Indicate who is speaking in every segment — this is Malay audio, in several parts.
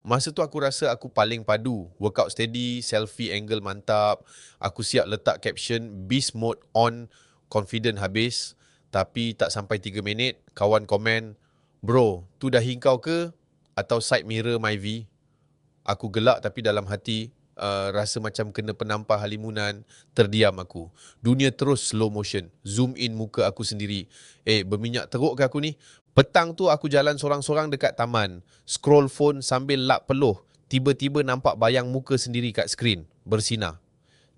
Speaker 1: Masa tu aku rasa aku paling padu. Workout steady, selfie angle mantap. Aku siap letak caption beast mode on, confident habis. Tapi tak sampai 3 minit, kawan komen, "Bro, tu dah kau ke? Atau side mirror Myvi?" Aku gelak tapi dalam hati rasa macam kena penampar halimunan. Terdiam aku. Dunia terus slow motion. Zoom in muka aku sendiri. Berminyak teruk ke aku ni? Petang tu aku jalan sorang-sorang dekat taman. Scroll phone sambil lap peluh. Tiba-tiba nampak bayang muka sendiri kat skrin. Bersinar.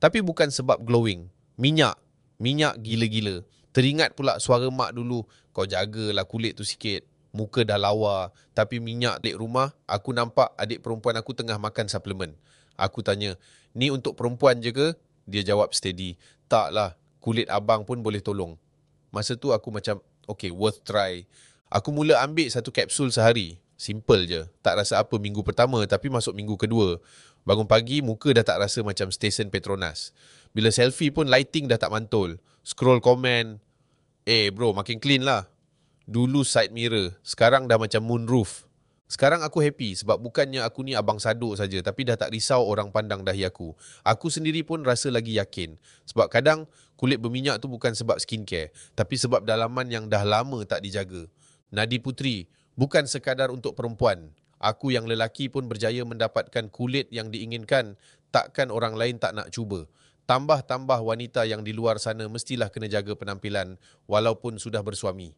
Speaker 1: Tapi bukan sebab glowing. Minyak. Minyak gila-gila. Teringat pula suara mak dulu. Kau jagalah kulit tu sikit. Muka dah lawa. Tapi minyak dek rumah, aku nampak adik perempuan aku tengah makan suplemen. Aku tanya, ni untuk perempuan je ke? Dia jawab steady. Taklah, kulit abang pun boleh tolong. Masa tu aku macam, okay, worth try. Aku mula ambil satu kapsul sehari. Simple je. Tak rasa apa minggu pertama, tapi masuk minggu kedua. Bangun pagi, muka dah tak rasa macam stesen Petronas. Bila selfie pun lighting dah tak mantul. Scroll komen, bro, makin clean lah. Dulu side mirror, sekarang dah macam moonroof. Sekarang aku happy sebab bukannya aku ni abang saduk saja, tapi dah tak risau orang pandang dahi aku. Aku sendiri pun rasa lagi yakin. Sebab kadang kulit berminyak tu bukan sebab skincare, tapi sebab dalaman yang dah lama tak dijaga. Nadi Putri, bukan sekadar untuk perempuan. Aku yang lelaki pun berjaya mendapatkan kulit yang diinginkan. Takkan orang lain tak nak cuba. Tambah-tambah wanita yang di luar sana mestilah kena jaga penampilan walaupun sudah bersuami.